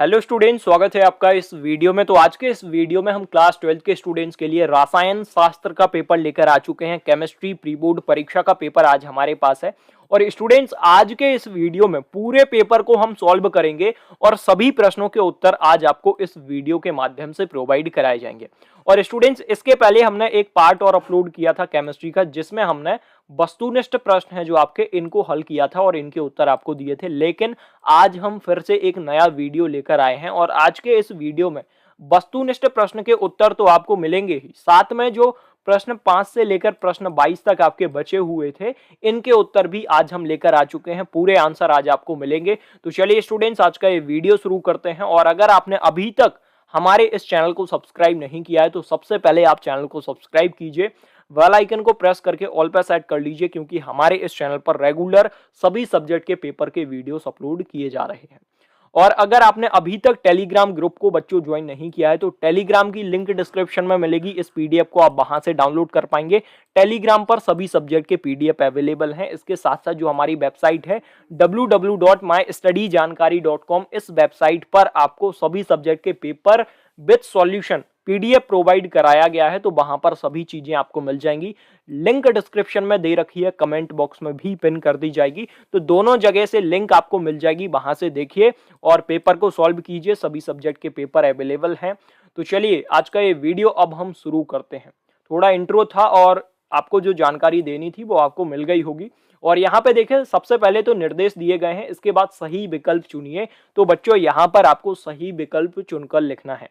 Hello students, स्वागत है आपका इस वीडियो में। तो आज के इस वीडियो में हम क्लास 12 के स्टूडेंट्स के लिए रसायन शास्त्र का पेपर लेकर आ चुके हैं। केमिस्ट्री प्री बोर्ड परीक्षा का पेपर आज हमारे पास है और स्टूडेंट्स आज के इस वीडियो में पूरे पेपर को हम सॉल्व करेंगे और सभी प्रश्नों के उत्तर आज आपको इस वीडियो के माध्यम से प्रोवाइड कराए जाएंगे। और स्टूडेंट्स इसके पहले हमने एक पार्ट और अपलोड किया था केमिस्ट्री का, जिसमें हमने वस्तुनिष्ठ प्रश्न है जो आपके इनको हल किया था और इनके उत्तर आपको दिए थे। लेकिन आज हम फिर से एक नया वीडियो लेकर आए हैं और आज के इस वीडियो में वस्तुनिष्ठ प्रश्न के उत्तर तो आपको मिलेंगे ही, साथ में जो प्रश्न 5 से लेकर प्रश्न 22 तक आपके बचे हुए थे इनके उत्तर भी आज हम लेकर आ चुके हैं। पूरे आंसर आज आपको मिलेंगे। तो चलिए स्टूडेंट्स आज का ये वीडियो शुरू करते हैं। और अगर आपने अभी तक हमारे इस चैनल को सब्सक्राइब नहीं किया है तो सबसे पहले आप चैनल को सब्सक्राइब कीजिए, बेल आइकन को प्रेस करके ऑल पर सेट कर लीजिए, क्योंकि हमारे इस चैनल पर रेगुलर सभी सब्जेक्ट के पेपर के वीडियोस अपलोड किए जा रहे हैं। और अगर आपने अभी तक टेलीग्राम ग्रुप को बच्चों ज्वाइन नहीं किया है तो टेलीग्राम की लिंक डिस्क्रिप्शन में मिलेगी। इस पीडीएफ को आप वहां से डाउनलोड कर पाएंगे। टेलीग्राम पर सभी सब्जेक्ट के पीडीएफ अवेलेबल हैं। इसके साथ साथ जो हमारी वेबसाइट है www.mystudyjankari.com, इस वेबसाइट पर आपको सभी सब्जेक्ट के paper with solution PDF provide कराया गया है, तो वहां पर सभी चीजें आपको मिल जाएंगी। लिंक डिस्क्रिप्शन में दे रखी है, कमेंट बॉक्स में भी पिन कर दी जाएगी, तो दोनों जगह से लिंक आपको मिल जाएगी। वहां से देखिए और पेपर को सॉल्व कीजिए। सभी सब्जेक्ट के पेपर अवेलेबल हैं। तो चलिए आज का ये वीडियो अब हम शुरू करते हैं। थोड़ा इंट्रो था और आपको जो जानकारी देनी थी वो आपको मिल गई होगी। और यहाँ पे देखें, सबसे पहले तो निर्देश दिए गए हैं, इसके बाद सही विकल्प चुनिए। तो बच्चों यहाँ पर आपको सही विकल्प चुनकर लिखना है।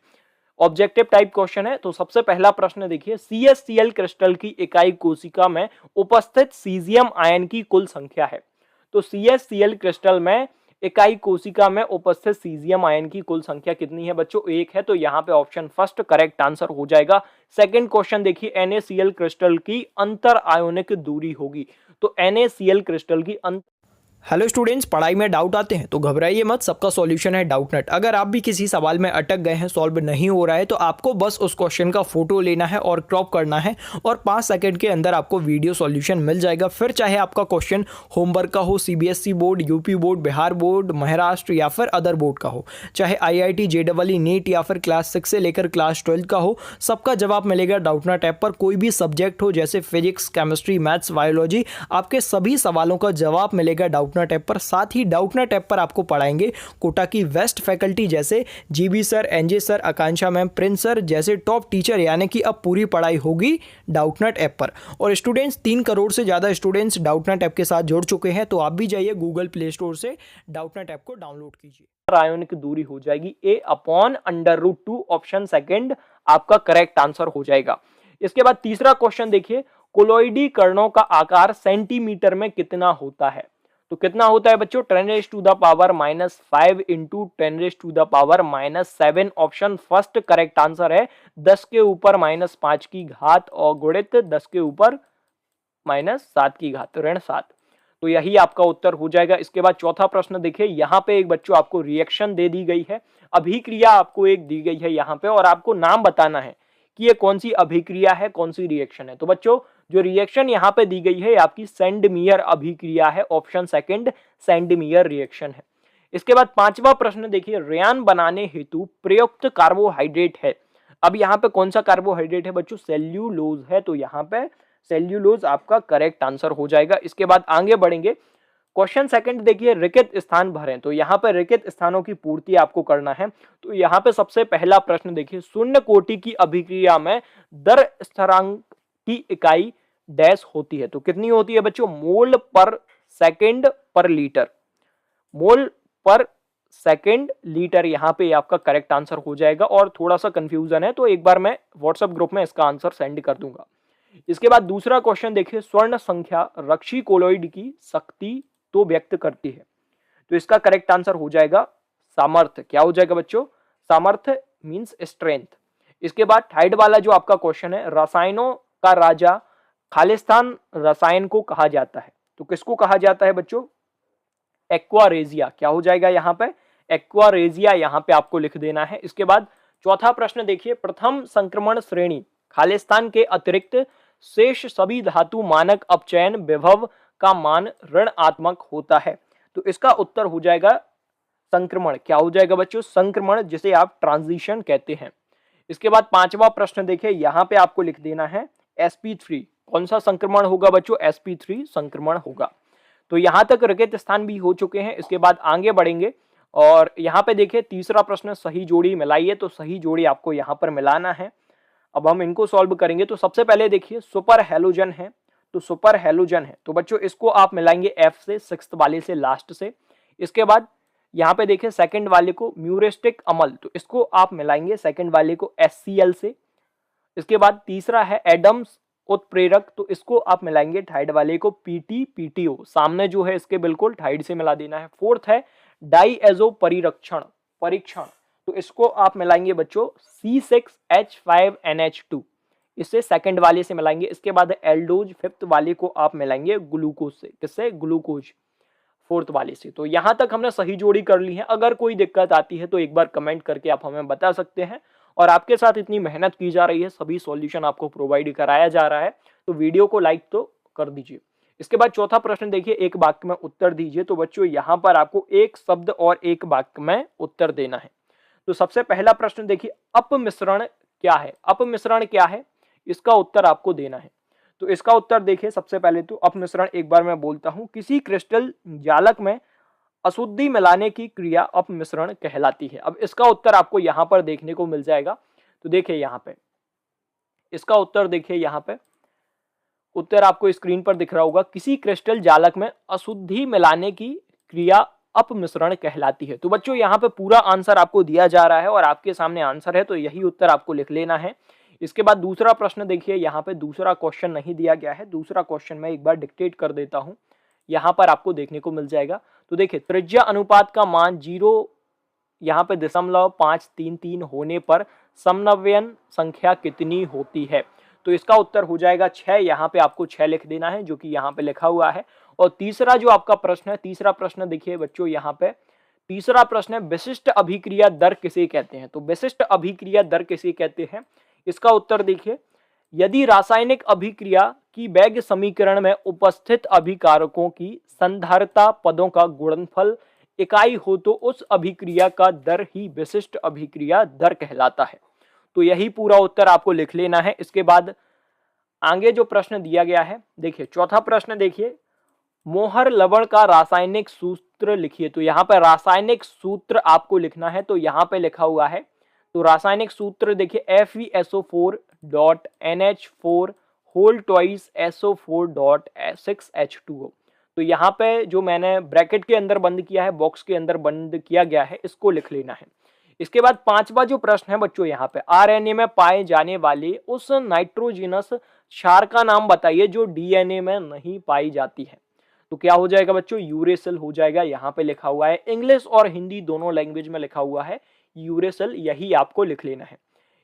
ऑब्जेक्टिव टाइप क्वेश्चन है। तो सबसे पहला प्रश्न देखिए, CaCl क्रिस्टल की इकाई कोशिका में उपस्थित सीजियम आयन की कुल संख्या है। तो CaCl क्रिस्टल में इकाई कोशिका में उपस्थित सीजियम आयन की कुल संख्या कितनी है बच्चों? 1 है। तो यहाँ पे ऑप्शन फर्स्ट करेक्ट आंसर हो जाएगा। सेकंड क्वेश्चन देखिए, NaCl क्रिस्टल की अंतर आयोनिक दूरी होगी। तो NaCl क्रिस्टल की हेलो स्टूडेंट्स, पढ़ाई में डाउट आते हैं तो घबराइए मत, सबका सॉल्यूशन है डाउटनेट। अगर आप भी किसी सवाल में अटक गए हैं, सॉल्व नहीं हो रहा है, तो आपको बस उस क्वेश्चन का फोटो लेना है और क्रॉप करना है और 5 सेकंड के अंदर आपको वीडियो सॉल्यूशन मिल जाएगा। फिर चाहे आपका क्वेश्चन होमवर्क का हो, CBSE board, UP board, Bihar board, Maharashtra या फिर अदर बोर्ड का हो, चाहे IIT, JEE, नीट या फिर क्लास 6 से लेकर क्लास 12 का हो, सबका जवाब मिलेगा डाउटनेट ऐप पर। कोई भी सब्जेक्ट हो जैसे फिजिक्स, केमिस्ट्री, मैथ्स, बायोलॉजी, आपके सभी सवालों का जवाब मिलेगा डाउटनेट ऐप पर। साथ ही डाउटनेट ऐप पर आपको पढ़ाएंगे कोटा की बेस्ट फैकल्टी जैसे GB सर, NJ सर, आकांक्षा मैम, प्रिंस सर जैसे टॉप टीचर, यानी कि अब पूरी पढ़ाई होगी डाउटनेट ऐप पर। और स्टूडेंट्स 3 करोड़ से ज्यादा स्टूडेंट्स डाउटनेट ऐप के साथ जुड़ चुके हैं, तो आप भी जाइए गूगल प्ले स्टोर से डाउटनेट ऐप को डाउनलोड कीजिए। आयोनिक दूरी हो जाएगी A/√2, ऑप्शन सेकंड आपका करेक्ट आंसर हो जाएगा। इसके बाद तीसरा क्वेश्चन देखिए, कोलोइडी कणों का आकार सेंटीमीटर में कितना होता है? तो कितना होता है बच्चों? 10⁻⁻⁵ into 10⁻⁻⁷ option first correct answer है। 10 के ऊपर -5 की घात और गुणित 10 के ऊपर -7 की घात, ऋण 7। तो यही आपका उत्तर हो जाएगा। इसके बाद चौथा प्रश्न देखिए, यहाँ पे एक बच्चों आपको रिएक्शन दे दी गई है, अभिक्रिया आपको एक दी गई है यहाँ पे, और आपको नाम बताना है कि ये कौन सी अभिक्रिया है, कौन सी रिएक्शन है। तो बच्चों जो रिएक्शन यहाँ पे दी गई है आपकी सेंडमीयर अभिक्रिया है, ऑप्शन सेकंड सेंडमीयर रिएक्शन है। इसके बाद पांचवा प्रश्न देखिए, रेयान बनाने हेतु प्रयुक्त कार्बोहाइड्रेट है। अब यहाँ पे कौन सा कार्बोहाइड्रेट है बच्चों? सेल्यूलोज है। तो यहाँ पे सेल्यूलोज आपका करेक्ट आंसर हो जाएगा। इसके बाद आगे बढ़ेंगे, क्वेश्चन सेकंड देखिए, रिक्त स्थान भरें। तो यहाँ पे रिक्त स्थानों की पूर्ति आपको करना है। तो यहाँ पे सबसे पहला प्रश्न देखिए, शून्य कोटि की अभिक्रिया में दर स्थिरांक की इकाई डैश होती है। तो कितनी होती है बच्चों? मोल पर सेकंड पर लीटर। मोल पर सेकंड लीटर यहाँ पे आपका करेक्ट आंसर हो जाएगा। और थोड़ा सा कंफ्यूजन है तो एक बार मैं व्हाट्सएप ग्रुप में इसका आंसर सेंड कर दूंगा। इसके बाद दूसरा क्वेश्चन देखिए, स्वर्ण संख्या रक्षी कोलोइड की शक्ति तो व्यक्त करती है। तो इसका करेक्ट आंसर हो जाएगा सामर्थ्य। क्या हो जाएगा बच्चों? सामर्थ्य मींस स्ट्रेंथ। इसके बाद थर्ड वाला जो आपका क्वेश्चन है, रसायनों का राजा खालिस्तान रसायन को कहा जाता है। तो किसको कहा जाता है बच्चों? एक्वारेजिया। क्या हो जाएगा यहाँ पे? एक्वारेजिया यहाँ पे आपको लिख देना है। इसके बाद चौथा प्रश्न देखिए, प्रथम संक्रमण श्रेणी खालिस्तान के अतिरिक्त शेष सभी धातु मानक अपचयन विभव का मान ऋणात्मक होता है। तो इसका उत्तर हो जाएगा संक्रमण, क्या हो जाएगा बच्चों? संक्रमण, जिसे आप ट्रांजिशन कहते हैं। इसके बाद पांचवा प्रश्न देखिए, यहां पे आपको लिख देना है sp3। कौन सा संक्रमण होगा बच्चों? sp3 संक्रमण होगा। तो यहां तक रकेत स्थान भी हो चुके हैं। इसके बाद आगे बढ़ेंगे और यहाँ पे देखिए तीसरा प्रश्न, सही जोड़ी मिलाइए। तो सही जोड़ी आपको यहाँ पर मिलाना है। अब हम इनको सॉल्व करेंगे। तो सबसे पहले देखिए सुपर हेलोजन है, तो सुपर हेलोजन है तो बच्चों इसको आप मिलाएंगे F से, सिक्स्थ वाले से, लास्ट से। इसके बाद यहाँ पे देखिए सेकंड वाले को म्यूरिस्टिक अम्ल, तो इसको आप मिलाएंगे सेकंड वाले को HCl से। इसके बाद तीसरा है एडम्स उत्प्रेरक, तो इसको आप मिलाएंगे थाइड वाले को PTPTO, सामने जो है इसके बिल्कुल थाइड से मिला देना है। फोर्थ है डाईएजो परीक्षण, तो इसको आप मिलाएंगे बच्चों C6H5NH2, इससे सेकंड वाले से मिलाएंगे। इसके बाद एल्डोज, फिफ्थ वाले को आप मिलाएंगे ग्लूकोज से, किससे? ग्लूकोज, फोर्थ वाले से। तो यहां तक हमने सही जोड़ी कर ली है। अगर कोई दिक्कत आती है तो एक बार कमेंट करके आप हमें बता सकते हैं। और आपके साथ इतनी मेहनत की जा रही है, सभी सॉल्यूशन आपको प्रोवाइड कराया जा रहा है, तो वीडियो को लाइक तो कर दीजिए। इसके बाद चौथा प्रश्न देखिए, एक वाक्य में उत्तर दीजिए। तो बच्चों यहाँ पर आपको एक शब्द और एक वाक्य में उत्तर देना है। तो सबसे पहला प्रश्न देखिए, अपमिश्रण क्या है? अपमिश्रण क्या है, इसका उत्तर आपको देना है। तो इसका उत्तर देखिए, सबसे पहले तो अपमिश्रण एक बार मैं बोलता हूं, किसी क्रिस्टल जालक में अशुद्धि मिलाने की क्रिया अपमिश्रण कहलाती है। अब इसका उत्तर आपको यहां पर देखने को मिल जाएगा। तो देखिए यहां पे इसका उत्तर देखिए, यहां पे उत्तर आपको स्क्रीन पर दिख रहा होगा, किसी क्रिस्टल जालक में अशुद्धि मिलाने की क्रिया अपमिश्रण कहलाती है। तो बच्चों यहाँ पे पूरा आंसर आपको दिया जा रहा है और आपके सामने आंसर है, तो यही उत्तर आपको लिख लेना है। इसके बाद दूसरा प्रश्न देखिए, यहाँ पे दूसरा क्वेश्चन नहीं दिया गया है। दूसरा क्वेश्चन मैं एक बार डिक्टेट कर देता हूं, यहाँ पर आपको देखने को मिल जाएगा। तो देखिए त्रिज्या अनुपात का मान 0 यहाँ पे 0.533 होने पर समन्वयन संख्या कितनी होती है? तो इसका उत्तर हो जाएगा 6। यहाँ पे आपको 6 लिख देना है, जो कि यहाँ पे लिखा हुआ है। और तीसरा जो आपका प्रश्न है, तीसरा प्रश्न देखिए बच्चों, यहाँ पे तीसरा प्रश्न है, विशिष्ट अभिक्रिया दर किसे कहते हैं? तो विशिष्ट अभिक्रिया दर किसे कहते हैं, इसका उत्तर देखिए, यदि रासायनिक अभिक्रिया की वेग समीकरण में उपस्थित अभिकारकों की संधारिता पदों का गुणनफल इकाई हो तो उस अभिक्रिया का दर ही विशिष्ट अभिक्रिया दर कहलाता है। तो यही पूरा उत्तर आपको लिख लेना है। इसके बाद आगे जो प्रश्न दिया गया है, देखिए चौथा प्रश्न देखिए, मोहर लवण का रासायनिक सूत्र लिखिए। तो यहाँ पर रासायनिक सूत्र आपको लिखना है, तो यहाँ पे लिखा हुआ है। तो रासायनिक सूत्र देखिए FeSO4.NH4 होल ट्वाइस SO4.6H2O। तो यहाँ पे जो मैंने ब्रैकेट के अंदर बंद किया है, बॉक्स के अंदर बंद किया गया है, इसको लिख लेना है। इसके बाद पांचवा जो प्रश्न है बच्चों, यहाँ पे आरएनए में पाए जाने वाले उस नाइट्रोजिनस क्षार का नाम बताइए जो डीएनए में नहीं पाई जाती है। तो क्या हो जाएगा बच्चों? यूरेसिल हो जाएगा। यहाँ पे लिखा हुआ है, इंग्लिश और हिंदी दोनों लैंग्वेज में लिखा हुआ है यूरेसिल, यही आपको लिख लेना है।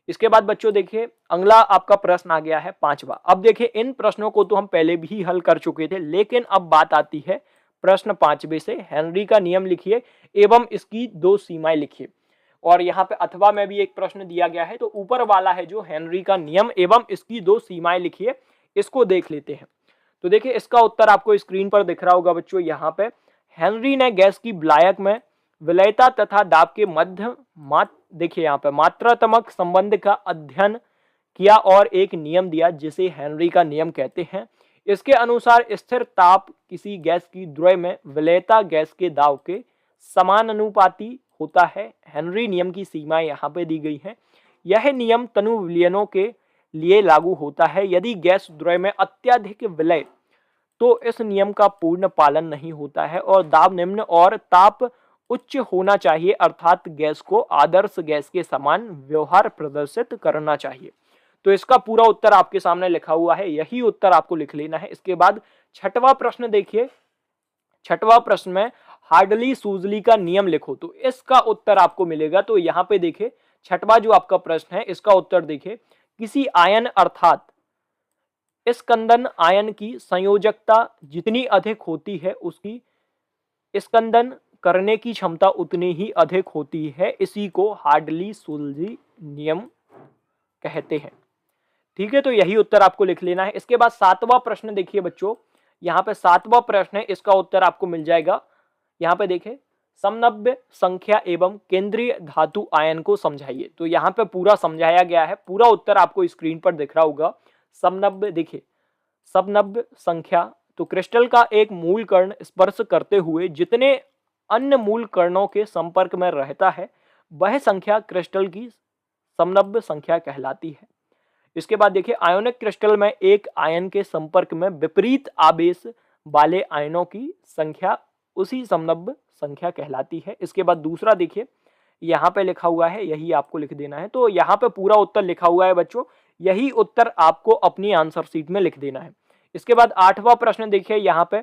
इसके बाद बच्चों देखिए अगला आपका प्रश्न आ गया है पांचवा। अब देखिए इन प्रश्नों को तो हम पहले भी हल कर चुके थे, लेकिन अब बात आती है प्रश्न पांचवे से। हेनरी का नियम लिखिए एवं इसकी दो सीमाएं लिखिए। और यहाँ पे अथवा में भी एक प्रश्न दिया गया है, तो ऊपर वाला है जो हेनरी का नियम एवं इसकी दो सीमाएं लिखिए, इसको देख लेते हैं। तो देखिए इसका उत्तर आपको स्क्रीन पर दिख रहा होगा बच्चों। यहाँ पे हेनरी ने गैस की विलायक में विलयता तथा दाब के मध्य देखिए यहाँ पे मात्रात्मक संबंध का अध्ययन किया और एक नियम दिया जिसे हेनरी का नियम कहते हैं। इसके अनुसार स्थिर ताप किसी गैस की द्रव्य में विलयता गैस के दाब के समानुपाती होता है। हेनरी नियम की सीमाएं यहाँ पे दी गई हैं। यह नियम तनु विलयनों के लिए लागू होता है। यदि गैस द्रव्य में अत्यधिक विलय तो इस नियम का पूर्ण पालन नहीं होता है और दाब निम्न और ताप उच्च होना चाहिए, अर्थात गैस को आदर्श गैस के समान व्यवहार प्रदर्शित करना चाहिए। तो इसका पूरा उत्तर आपके सामने लिखा हुआ है, यही उत्तर आपको लिख लेना है। इसके बाद छठवां प्रश्न देखिए, छठवां प्रश्न में हार्डली सूजली का नियम लिखो, तो इसका उत्तर आपको मिलेगा। तो यहाँ पे देखिए छठवां जो आपका प्रश्न है, इसका उत्तर देखिए, किसी आयन अर्थात स्कंदन आयन की संयोजकता जितनी अधिक होती है उसकी स्कंदन करने की क्षमता उतनी ही अधिक होती है। इसी को हार्डली सूजली नियम कहते हैं। ठीक है, तो यही उत्तर आपको लिख लेना है। इसके बाद सातवां प्रश्न देखिए बच्चों, यहाँ पे सातवां प्रश्न है, इसका उत्तर आपको मिल जाएगा। यहाँ पे देखिए समनव्य संख्या एवं केंद्रीय धातु आयन को समझाइए। तो यहाँ पे पूरा समझाया गया है, पूरा उत्तर आपको स्क्रीन पर दिख रहा होगा। समनव्य देखिए, समनव्य संख्या तो क्रिस्टल का एक मूल कण स्पर्श करते हुए जितने अन्य मूल कणों के संपर्क में रहता है वह संख्या क्रिस्टल की समनव्य संख्या कहलाती है। इसके बाद देखिए, आयोनिक क्रिस्टल में एक आयन के संपर्क में विपरीत आवेश वाले आयनों की संख्या उसी समनव्य संख्या कहलाती है। इसके बाद दूसरा देखिए, यहाँ पे लिखा हुआ है, यही आपको लिख देना है। तो यहाँ पे पूरा उत्तर लिखा हुआ है बच्चों, यही उत्तर आपको अपनी आंसर शीट में लिख देना है। इसके बाद 8वां प्रश्न देखिए, यहाँ पे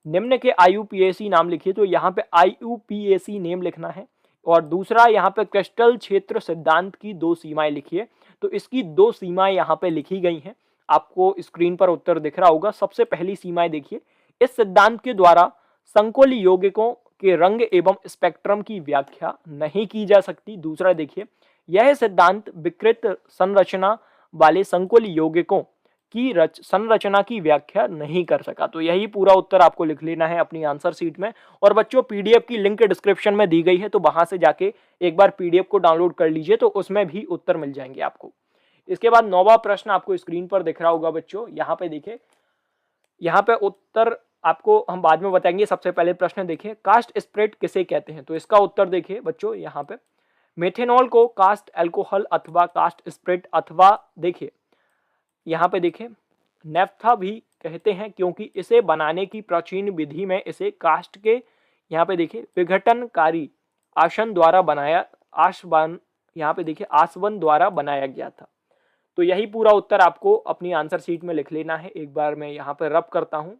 निम्न के IUPAC नाम लिखिए। तो यहाँ पे IUPAC नेम लिखना है। और दूसरा यहाँ पे क्रिस्टल क्षेत्र सिद्धांत की 2 सीमाएं लिखिए। तो इसकी 2 सीमाएं यहाँ पे लिखी गई हैं, आपको स्क्रीन पर उत्तर दिख रहा होगा। सबसे पहली सीमाएं देखिए, इस सिद्धांत के द्वारा संकुल यौगिकों के रंग एवं स्पेक्ट्रम की व्याख्या नहीं की जा सकती। दूसरा देखिए, यह सिद्धांत विकृत संरचना वाले संकुल यौगिकों की संरचना की व्याख्या नहीं कर सका। तो यही पूरा उत्तर आपको लिख लेना है अपनी आंसर शीट में। और बच्चों, PDF की लिंक डिस्क्रिप्शन में दी गई है, तो वहां से जाके एक बार PDF को डाउनलोड कर लीजिए, तो उसमें भी उत्तर मिल जाएंगे आपको। इसके बाद 9वां प्रश्न आपको स्क्रीन पर दिख रहा होगा बच्चों। यहाँ पे देखिए, यहाँ पे उत्तर आपको हम बाद में बताएंगे। सबसे पहले प्रश्न देखिए, कास्ट स्प्रेड किसे कहते हैं? तो इसका उत्तर देखिए बच्चों, यहाँ पे मेथेनॉल को कास्ट अल्कोहल अथवा कास्ट स्प्रेड अथवा देखिए यहाँ पे देखिए नेफ्था भी कहते हैं, क्योंकि इसे बनाने की प्राचीन विधि में इसे कास्ट के यहाँ पे देखिए विघटनकारी आसन द्वारा बनाया आसवन यहाँ पे देखिए आसवन द्वारा बनाया गया था। तो यही पूरा उत्तर आपको अपनी आंसर शीट में लिख लेना है। एक बार मैं यहाँ पे रब करता हूँ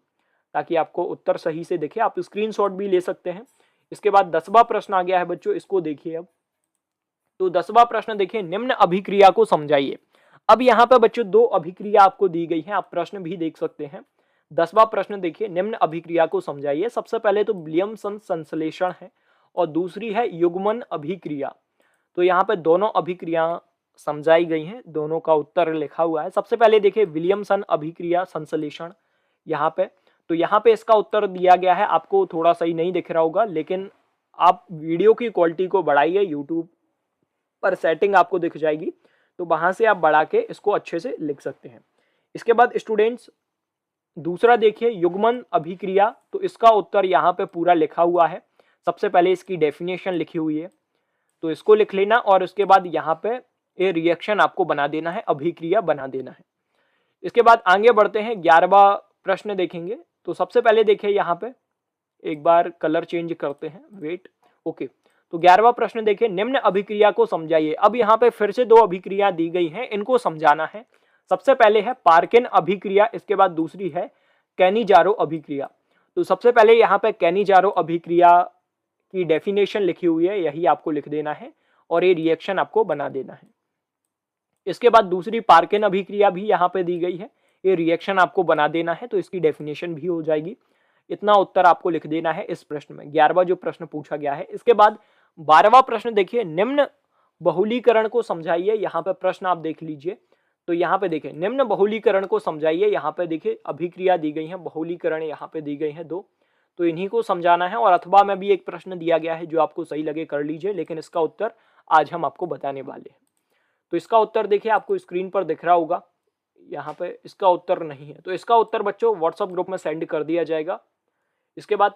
ताकि आपको उत्तर सही से दिखे, आप स्क्रीनशॉट भी ले सकते हैं। इसके बाद 10वां प्रश्न आ गया है बच्चों, इसको देखिए अब। तो 10वां प्रश्न देखिए, निम्न अभिक्रिया को समझाइए। अब यहाँ पे बच्चों 2 अभिक्रिया आपको दी गई हैं, आप प्रश्न भी देख सकते हैं। 10वां प्रश्न देखिए, निम्न अभिक्रिया को समझाइए। सबसे पहले तो विलियमसन संश्लेषण है और दूसरी है युग्मन अभिक्रिया। तो यहाँ पे दोनों अभिक्रिया समझाई गई हैं, दोनों का उत्तर लिखा हुआ है। सबसे पहले देखिए विलियमसन अभिक्रिया संश्लेषण यहाँ पे, तो यहाँ पे इसका उत्तर दिया गया है। आपको थोड़ा सही नहीं दिख रहा होगा, लेकिन आप वीडियो की क्वालिटी को बढ़ाइए, यूट्यूब पर सेटिंग आपको दिख जाएगी, तो वहां से आप बढ़ा के इसको अच्छे से लिख सकते हैं। इसके बाद स्टूडेंट्स दूसरा देखिए युग्मन अभिक्रिया, तो इसका उत्तर यहाँ पे पूरा लिखा हुआ है। सबसे पहले इसकी डेफिनेशन लिखी हुई है, तो इसको लिख लेना और उसके बाद यहाँ पे ये रिएक्शन आपको बना देना है, अभिक्रिया बना देना है। इसके बाद आगे बढ़ते हैं, 11वां प्रश्न देखेंगे। तो सबसे पहले देखिए यहाँ पे एक बार कलर चेंज करते हैं, वेट ओके। तो 11वां प्रश्न देखिए, निम्न अभिक्रिया को समझाइए। अब यहाँ पे फिर से 2 अभिक्रिया दी गई हैं, इनको समझाना है। सबसे पहले है पार्किन अभिक्रिया, इसके बाद दूसरी है कैनिजारो अभिक्रिया। तो सबसे पहले यहाँ पे कैनिजारो अभिक्रिया की डेफिनेशन लिखी हुई है, यही आपको लिख देना है और ये रिएक्शन आपको बना देना है। इसके बाद दूसरी पार्किन अभिक्रिया भी यहाँ पे दी गई है, ये रिएक्शन आपको बना देना है, तो इसकी डेफिनेशन भी हो जाएगी। इतना उत्तर आपको लिख देना है इस प्रश्न में, 11वां जो प्रश्न पूछा गया है। इसके बाद 12वां प्रश्न देखिए, निम्न बहुलीकरण को समझाइए। यहाँ पे प्रश्न आप देख लीजिए, तो यहाँ पे देखिए निम्न बहुलीकरण को समझाइए। यहाँ पे देखिए अभिक्रिया दी गई है, बहुलीकरण यहाँ पे दी गई है 2, तो इन्हीं को समझाना है। और अथवा में भी एक प्रश्न दिया गया है, जो आपको सही लगे कर लीजिए, लेकिन इसका उत्तर आज हम आपको बताने वाले हैं। तो इसका उत्तर देखिए आपको स्क्रीन पर दिख रहा होगा, यहाँ पे इसका उत्तर नहीं है, तो इसका उत्तर बच्चों व्हाट्सएप ग्रुप में सेंड कर दिया जाएगा। इसके बाद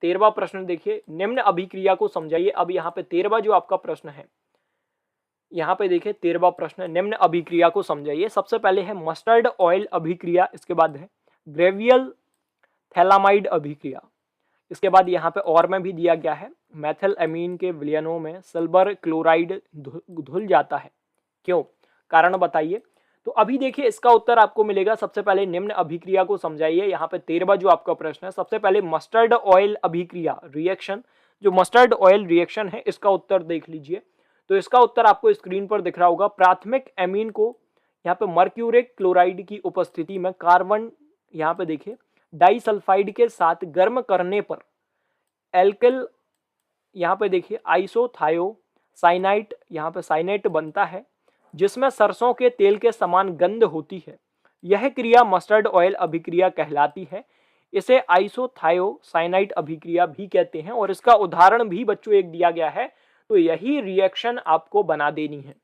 13वां प्रश्न देखिए, निम्न अभिक्रिया को समझाइए। अब यहाँ पे 13वां जो आपका प्रश्न है, यहाँ पे देखिए 13वां प्रश्न, निम्न अभिक्रिया को समझाइए। सबसे पहले है मस्टर्ड ऑयल अभिक्रिया, इसके बाद है ग्रेवियल थैलामाइड अभिक्रिया। इसके बाद यहाँ पे और में भी दिया गया है, मैथिल अमीन के विलयनों में सिल्वर क्लोराइड धुल जाता है, क्यों? कारण बताइए। तो अभी देखिए इसका उत्तर आपको मिलेगा। सबसे पहले निम्न अभिक्रिया को समझाइए। यहाँ पे 13वां जो आपका प्रश्न है, सबसे पहले मस्टर्ड ऑयल अभिक्रिया रिएक्शन, जो मस्टर्ड ऑयल रिएक्शन है, इसका उत्तर देख लीजिए। तो इसका उत्तर आपको स्क्रीन पर दिख रहा होगा। प्राथमिक एमीन को यहाँ पे मर्क्यूरिक क्लोराइड की उपस्थिति में कार्बन यहाँ पे देखिए डाइसल्फाइड के साथ गर्म करने पर एल्किल यहाँ पे देखिए आइसोथायोसाइनाइट यहाँ पे साइनेट बनता है, जिसमें सरसों के तेल के समान गंध होती है। यह क्रिया मस्टर्ड ऑयल अभिक्रिया कहलाती है। इसे आइसोथायोसाइनाइड अभिक्रिया भी कहते हैं और इसका उदाहरण भी बच्चों एक दिया गया है। तो यही रिएक्शन आपको बना देनी है,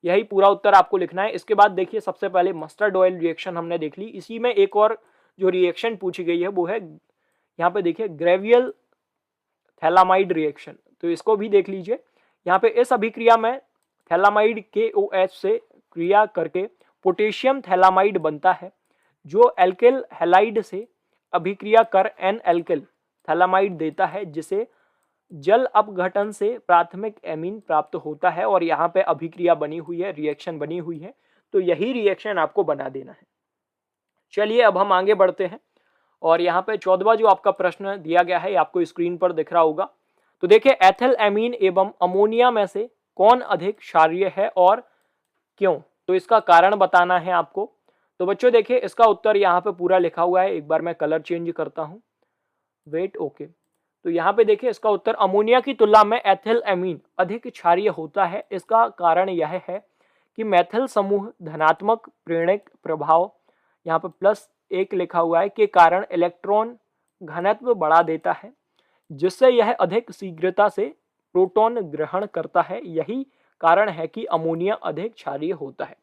यही पूरा उत्तर आपको लिखना है। इसके बाद देखिए सबसे पहले मस्टर्ड ऑयल रिएक्शन हमने देख ली, इसी में एक और जो रिएक्शन पूछी गई है वो है यहाँ पे देखिए ग्रेवियल थैलामाइड रिएक्शन, तो इसको भी देख लीजिए। यहाँ पे इस अभिक्रिया में थैलामाइड KOH से क्रिया करके पोटेशियम थैलामाइड बनता है, जो एल्किल हैलाइड से अभिक्रिया कर एन एल्किल थैलामाइड देता है, जिसे जल अपघटन से प्राथमिक एमीन प्राप्त होता है। और यहाँ पे अभिक्रिया बनी हुई है, रिएक्शन बनी हुई है, तो यही रिएक्शन आपको बना देना है। चलिए अब हम आगे बढ़ते हैं और यहाँ पे 14वां जो आपका प्रश्न दिया गया है आपको स्क्रीन पर दिख रहा होगा। तो देखिए एथिल एमीन एवं अमोनिया में से कौन अधिक क्षारीय है और क्यों, तो इसका कारण बताना है आपको। तो बच्चों देखिए इसका उत्तर यहाँ पे पूरा लिखा हुआ है, एक बार मैं कलर चेंज करता हूँ, वेट ओके। तो यहाँ पे देखिए इसका उत्तर अमोनिया की तुलना में एथिल एमीन अधिक क्षारीय होता है। इसका कारण यह है कि मैथिल समूह धनात्मक प्रेरक प्रभाव यहाँ पे +1 लिखा हुआ है के कारण इलेक्ट्रॉन घनत्व बढ़ा देता है, जिससे यह अधिक शीघ्रता से प्रोटॉन ग्रहण करता है। यही कारण है कि अमोनिया अधिक क्षारीय होता है।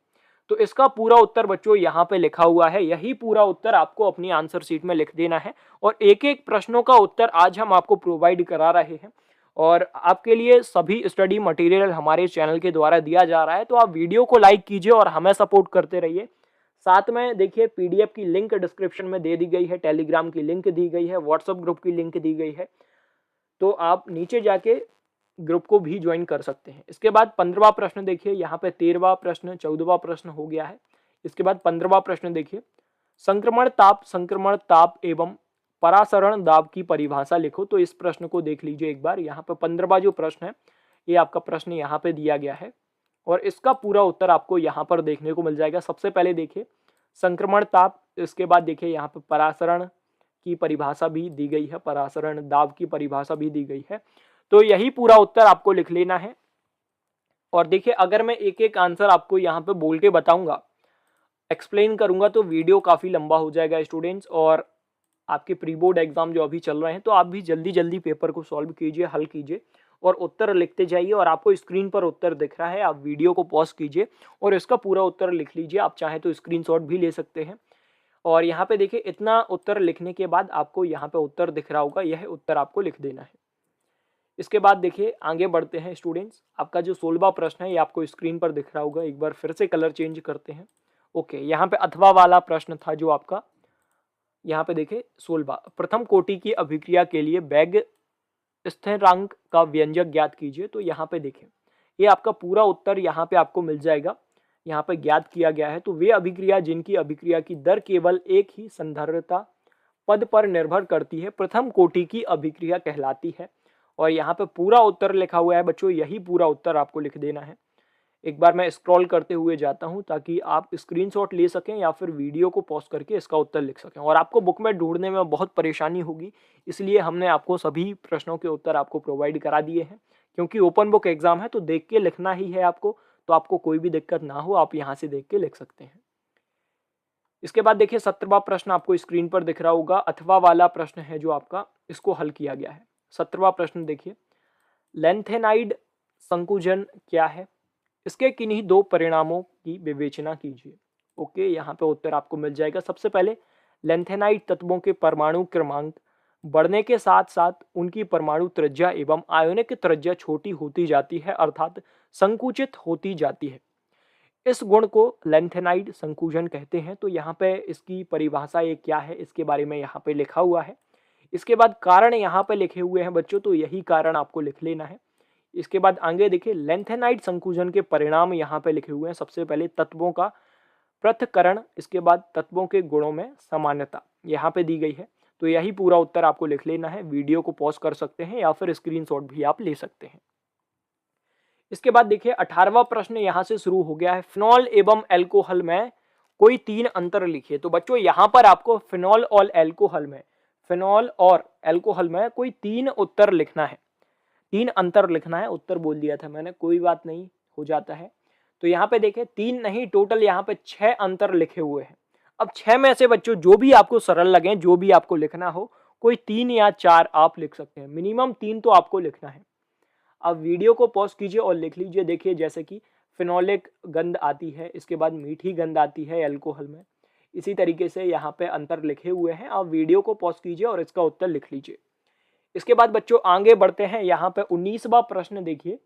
तो इसका पूरा उत्तर बच्चों यहाँ पे लिखा हुआ है, यही पूरा उत्तर आपको अपनी आंसर शीट में लिख देना है। और एक एक प्रश्नों का उत्तर आज हम आपको प्रोवाइड करा रहे हैं और आपके लिए सभी स्टडी मटेरियल हमारे चैनल के द्वारा दिया जा रहा है। तो आप वीडियो को लाइक कीजिए और हमें सपोर्ट करते रहिए। साथ में देखिए PDF की लिंक डिस्क्रिप्शन में दे दी गई है, टेलीग्राम की लिंक दी गई है, व्हाट्सएप ग्रुप की लिंक दी गई है, तो आप नीचे जाके ग्रुप को भी ज्वाइन कर सकते हैं। इसके बाद 15वां प्रश्न देखिए, यहाँ पे 13वां प्रश्न 14वां प्रश्न हो गया है। इसके बाद 15वां प्रश्न देखिए, संक्रमण ताप एवं परासरण दाब की परिभाषा लिखो। तो इस प्रश्न को देख लीजिए एक बार। यहाँ पे 15वां जो प्रश्न है ये आपका प्रश्न यहाँ पे दिया गया है और इसका पूरा उत्तर आपको यहाँ पर देखने को मिल जाएगा। सबसे पहले देखिए संक्रमण ताप, इसके बाद देखिए यहाँ पे परासरण की परिभाषा भी दी गई है, परासरण दाब की परिभाषा भी दी गई है। तो यही पूरा उत्तर आपको लिख लेना है। और देखिए अगर मैं एक एक आंसर आपको यहाँ पे बोल के बताऊंगा, एक्सप्लेन करूंगा, तो वीडियो काफ़ी लंबा हो जाएगा स्टूडेंट्स। और आपके प्री बोर्ड एग्जाम जो अभी चल रहे हैं तो आप भी जल्दी जल्दी पेपर को सॉल्व कीजिए, हल कीजिए और उत्तर लिखते जाइए। और आपको स्क्रीन पर उत्तर दिख रहा है, आप वीडियो को पॉज कीजिए और इसका पूरा उत्तर लिख लीजिए। आप चाहें तो स्क्रीनशॉट भी ले सकते हैं। और यहाँ पे देखिए इतना उत्तर लिखने के बाद आपको यहाँ पे उत्तर दिख रहा होगा, यह उत्तर आपको लिख देना है। इसके बाद देखिए आगे बढ़ते हैं स्टूडेंट्स। आपका जो 16वां प्रश्न है ये आपको स्क्रीन पर दिख रहा होगा, एक बार फिर से कलर चेंज करते हैं। ओके, यहाँ पे अथवा वाला प्रश्न था जो आपका, यहाँ पे देखिए 16वां, प्रथम कोटि की अभिक्रिया के लिए बैग स्थिरांक का व्यंजक ज्ञात कीजिए। तो यहाँ पे देखिए ये आपका पूरा उत्तर यहाँ पे आपको मिल जाएगा, यहाँ पे ज्ञात किया गया है। तो वे अभिक्रिया जिनकी अभिक्रिया की दर केवल एक ही संधारिता पद पर निर्भर करती है, प्रथम कोटि की अभिक्रिया कहलाती है। और यहाँ पे पूरा उत्तर लिखा हुआ है बच्चों, यही पूरा उत्तर आपको लिख देना है। एक बार मैं स्क्रॉल करते हुए जाता हूं ताकि आप स्क्रीनशॉट ले सकें या फिर वीडियो को पॉज करके इसका उत्तर लिख सकें। और आपको बुक में ढूंढने में बहुत परेशानी होगी, इसलिए हमने आपको सभी प्रश्नों के उत्तर आपको प्रोवाइड करा दिए हैं। क्योंकि ओपन बुक एग्जाम है तो देख के लिखना ही है आपको, तो आपको कोई भी दिक्कत ना हो, आप यहाँ से देख के लिख सकते हैं। इसके बाद देखिए 17वां प्रश्न आपको स्क्रीन पर दिख रहा होगा, अथवा वाला प्रश्न है जो आपका, इसको हल किया गया है। 17वां प्रश्न देखिए, लैंथेनाइड संकुचन क्या है, इसके किन्हीं दो परिणामों की विवेचना कीजिए। ओके, यहाँ पे उत्तर आपको मिल जाएगा। सबसे पहले लैंथेनाइड तत्वों के परमाणु क्रमांक बढ़ने के साथ साथ उनकी परमाणु त्रिज्या एवं आयोनिक त्रिज्या छोटी होती जाती है, अर्थात संकुचित होती जाती है। इस गुण को लैंथेनाइड संकुचन कहते हैं। तो यहाँ पे इसकी परिभाषा ये क्या है, इसके बारे में यहाँ पे लिखा हुआ है। इसके बाद कारण यहाँ पे लिखे हुए हैं बच्चों, तो यही कारण आपको लिख लेना है। इसके बाद आगे देखिए लैंथेनाइड संकुचन के परिणाम यहाँ पे लिखे हुए हैं। सबसे पहले तत्वों का पृथक्करण, इसके बाद तत्वों के गुणों में समानता यहाँ पे दी गई है। तो यही पूरा उत्तर आपको लिख लेना है। वीडियो को पॉज कर सकते हैं या फिर स्क्रीनशॉट भी आप ले सकते हैं। इसके बाद देखिए 18वां प्रश्न यहाँ से शुरू हो गया है, फिनॉल एवं एल्कोहल में कोई तीन अंतर लिखिए। तो बच्चों यहाँ पर आपको फिनॉल और एल्कोहल में कोई तीन उत्तर लिखना है, तीन अंतर लिखना है। उत्तर बोल दिया था मैंने, कोई बात नहीं, हो जाता है। तो यहाँ पे देखिए तीन नहीं, टोटल यहाँ पे 6 अंतर लिखे हुए हैं। अब 6 में से बच्चों जो भी आपको सरल लगे, जो भी आपको लिखना हो, कोई 3 या 4 आप लिख सकते हैं, मिनिमम 3 तो आपको लिखना है। अब वीडियो को पॉज कीजिए और लिख लीजिए। देखिए जैसे कि फिनोलिक गंध आती है, इसके बाद मीठी गंध आती है अल्कोहल में। इसी तरीके से यहाँ पे अंतर लिखे हुए हैं। आप वीडियो को पॉज कीजिए और इसका उत्तर लिख लीजिए। इसके बाद बच्चों आगे बढ़ते हैं। यहाँ पे 19वां प्रश्न देखिए।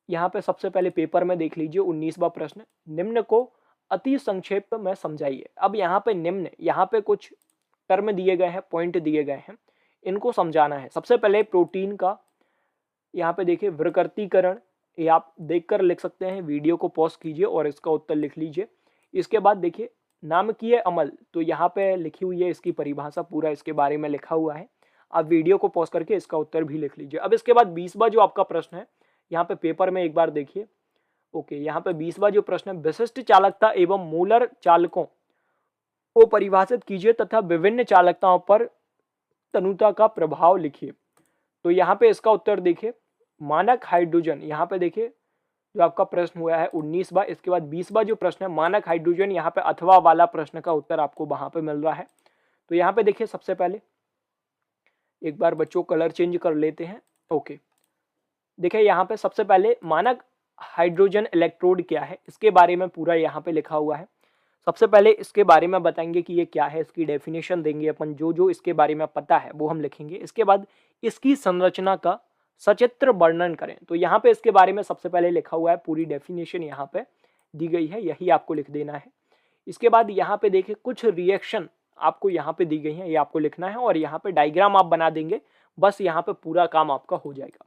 यहाँ पे सबसे पहले पेपर में देख लीजिए 19वां प्रश्न, निम्न को अति संक्षेप में समझाइए। अब यहाँ पे निम्न, यहाँ पे कुछ टर्म दिए गए हैं, पॉइंट दिए गए हैं, इनको समझाना है। सबसे पहले प्रोटीन का यहाँ पे देखिए विकृतीकरण, ये आप देखकर लिख सकते हैं। वीडियो को पॉज कीजिए और इसका उत्तर लिख लीजिए। इसके बाद देखिए नामकीय अम्ल, तो यहाँ पे लिखी हुई है इसकी परिभाषा, पूरा इसके बारे में लिखा हुआ है। आप वीडियो को पॉज करके इसका उत्तर भी लिख लीजिए। अब इसके बाद 20वां जो आपका प्रश्न है, यहाँ पे पेपर में एक बार देखिए। ओके, यहाँ पे 20वां जो प्रश्न है, विशिष्ट चालकता एवं मूलर चालकों को परिभाषित कीजिए तथा विभिन्न चालकताओं पर तनुता का प्रभाव लिखिए। तो यहाँ पे इसका उत्तर देखिए, मानक हाइड्रोजन। यहाँ पे देखिए जो आपका प्रश्न हुआ है 19वां, इसके बाद 20वां जो प्रश्न है मानक हाइड्रोजन, यहाँ पे अथवा वाला प्रश्न का उत्तर आपको वहां पे मिल रहा है। तो यहाँ पे देखिए सबसे पहले एक बार बच्चों कलर चेंज कर लेते हैं। ओके, देखिए यहाँ पे सबसे पहले मानक हाइड्रोजन इलेक्ट्रोड क्या है, इसके बारे में पूरा यहाँ पे लिखा हुआ है। सबसे पहले इसके बारे में बताएंगे कि ये क्या है, इसकी डेफिनेशन देंगे अपन, जो जो इसके बारे में पता है वो हम लिखेंगे। इसके बाद इसकी संरचना का सचित्र वर्णन करें। तो यहाँ पे इसके बारे में सबसे पहले लिखा हुआ है, पूरी डेफिनेशन यहाँ पे दी गई है, यही आपको लिख देना है। इसके बाद यहाँ पे देखिए कुछ रिएक्शन आपको यहाँ पे दी गई है, ये आपको लिखना है और यहाँ पे डायग्राम आप बना देंगे, बस यहाँ पे पूरा काम आपका हो जाएगा।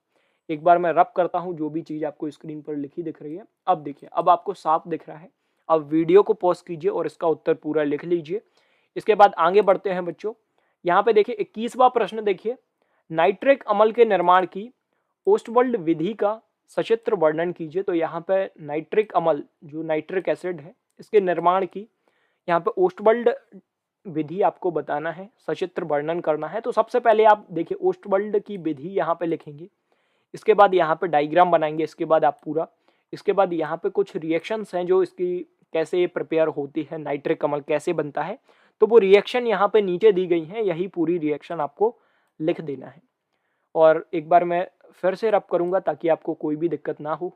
एक बार मैं रब करता हूँ, जो भी चीज आपको स्क्रीन पर लिखी दिख रही है। अब देखिए, अब आपको साफ दिख रहा है। अब वीडियो को पॉज कीजिए और इसका उत्तर पूरा लिख लीजिए। इसके बाद आगे बढ़ते हैं बच्चों। यहाँ पे देखिए 21वां प्रश्न देखिए, नाइट्रिक अम्ल के निर्माण की ओस्टवल्ड विधि का सचित्र वर्णन कीजिए। तो यहाँ पे नाइट्रिक अम्ल, जो नाइट्रिक एसिड है, इसके निर्माण की यहाँ पे ओस्टवल्ड विधि आपको बताना है, सचित्र वर्णन करना है। तो सबसे पहले आप देखिए ओस्टवल्ड की विधि यहाँ पे लिखेंगे। इसके बाद यहाँ पे डायग्राम बनाएंगे। इसके बाद आप पूरा, इसके बाद यहाँ पे कुछ रिएक्शंस हैं जो इसकी कैसे प्रिपेयर होती है, नाइट्रिक अम्ल कैसे बनता है, तो वो रिएक्शन यहाँ पे नीचे दी गई हैं, यही पूरी रिएक्शन आपको लिख देना है। और एक बार मैं फिर से रब करूंगा ताकि आपको कोई भी दिक्कत ना हो।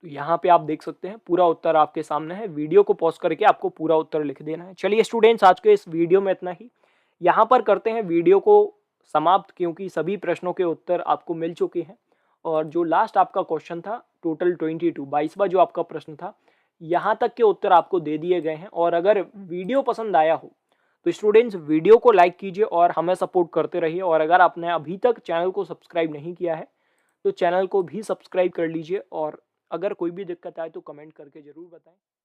तो यहाँ पे आप देख सकते हैं पूरा उत्तर आपके सामने है। वीडियो को पॉज करके आपको पूरा उत्तर लिख देना है। चलिए स्टूडेंट्स, आज के इस वीडियो में इतना ही। यहाँ पर करते हैं वीडियो को समाप्त, क्योंकि सभी प्रश्नों के उत्तर आपको मिल चुके हैं। और जो लास्ट आपका क्वेश्चन था, टोटल 22वां जो आपका प्रश्न था, यहाँ तक के उत्तर आपको दे दिए गए हैं। और अगर वीडियो पसंद आया हो तो स्टूडेंट्स वीडियो को लाइक कीजिए और हमें सपोर्ट करते रहिए। और अगर आपने अभी तक चैनल को सब्सक्राइब नहीं किया है तो चैनल को भी सब्सक्राइब कर लीजिए। और अगर कोई भी दिक्कत आए तो कमेंट करके ज़रूर बताएं।